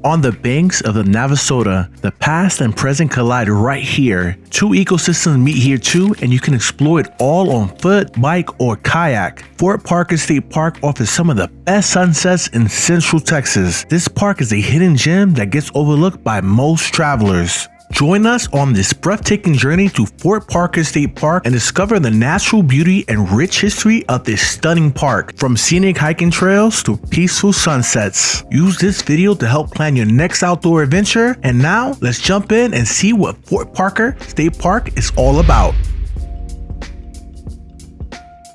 On the banks of the Navasota, the past and present collide right here. Two ecosystems meet here too, and you can explore it all on foot, bike, or kayak. Fort Parker State Park offers some of the best sunsets in Central Texas. This park is a hidden gem that gets overlooked by most travelers. Join us on this breathtaking journey to Fort Parker State Park and discover the natural beauty and rich history of this stunning park. From scenic hiking trails to peaceful sunsets. Use this video to help plan your next outdoor adventure. And now, let's jump in and see what Fort Parker State Park is all about.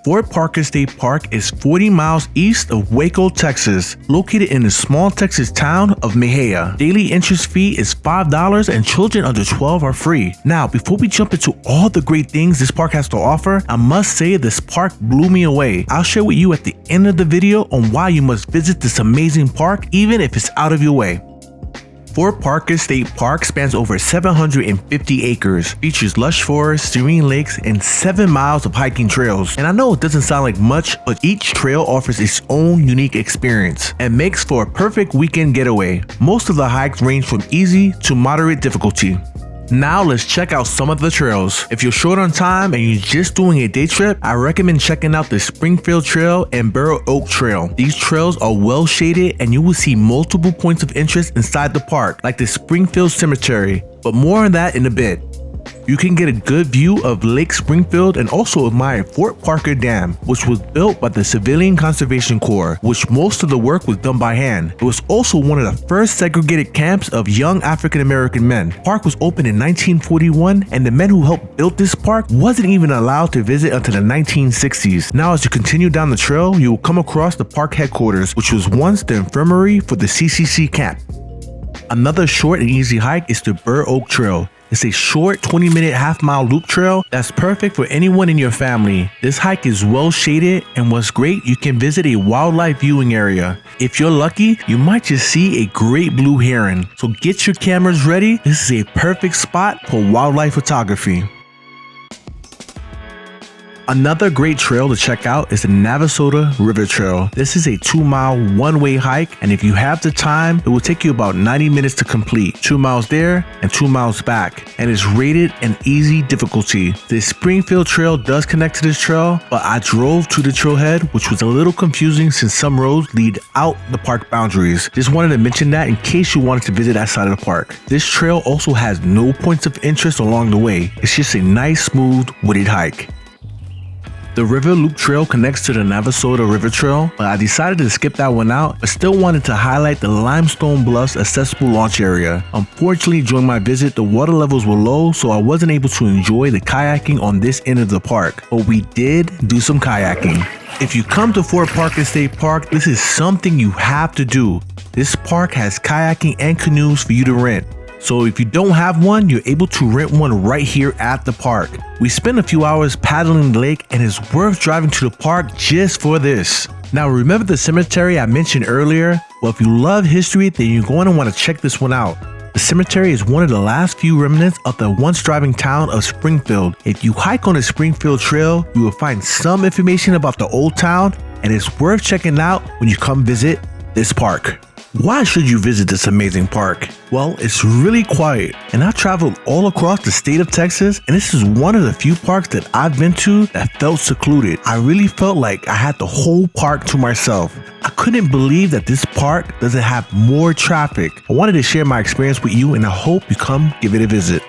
Fort Parker State Park is 40 miles east of Waco, Texas, located in the small Texas town of Mejia. Daily entrance fee is $5 and children under 12 are free. Now, before we jump into all the great things this park has to offer, I must say this park blew me away. I'll share with you at the end of the video on why you must visit this amazing park, even if it's out of your way. Fort Parker State Park spans over 750 acres, features lush forests, serene lakes, and 7 miles of hiking trails. And I know it doesn't sound like much, but each trail offers its own unique experience and makes for a perfect weekend getaway. Most of the hikes range from easy to moderate difficulty. Now let's check out some of the trails. If you're short on time and you're just doing a day trip, I recommend checking out the Springfield Trail and Bur Oak Trail. These trails are well shaded and you will see multiple points of interest inside the park, like the Springfield Cemetery, but more on that in a bit. You can get a good view of Lake Springfield and also admire Fort Parker Dam, which was built by the Civilian Conservation Corps, which most of the work was done by hand. It was also one of the first segregated camps of young African American men. The park was opened in 1941, and the men who helped build this park wasn't even allowed to visit until the 1960s. Now, as you continue down the trail, you will come across the park headquarters, which was once the infirmary for the CCC camp. Another short and easy hike is the Bur Oak Trail. It's a short 20-minute half-mile loop trail that's perfect for anyone in your family. This hike is well shaded, and what's great, you can visit a wildlife viewing area. If you're lucky, you might just see a great blue heron. So get your cameras ready. This is a perfect spot for wildlife photography. Another great trail to check out is the Navasota River Trail. This is a 2-mile one-way hike, and if you have the time, it will take you about 90 minutes to complete. 2 miles there and 2 miles back, and it's rated an easy difficulty. The Springfield Trail does connect to this trail, but I drove to the trailhead, which was a little confusing since some roads lead out the park boundaries. Just wanted to mention that in case you wanted to visit that side of the park. This trail also has no points of interest along the way. It's just a nice, smooth, wooded hike. The River Loop Trail connects to the Navasota River Trail, but I decided to skip that one out, but still wanted to highlight the Limestone Bluffs accessible launch area. Unfortunately, during my visit, the water levels were low, so I wasn't able to enjoy the kayaking on this end of the park, but we did do some kayaking. If you come to Fort Parker State Park, this is something you have to do. This park has kayaking and canoes for you to rent. So if you don't have one, you're able to rent one right here at the park. We spent a few hours paddling the lake, and it's worth driving to the park just for this. Now, remember the cemetery I mentioned earlier? Well, if you love history, then you're going to want to check this one out. The cemetery is one of the last few remnants of the once thriving town of Springfield. If you hike on the Springfield Trail, you will find some information about the old town, and it's worth checking out when you come visit this park. Why should you visit this amazing park? Well, it's really quiet, and I traveled all across the state of Texas, and this is one of the few parks that I've been to that felt secluded. I really felt like I had the whole park to myself. I couldn't believe that this park doesn't have more traffic. I wanted to share my experience with you, and I hope you come give it a visit.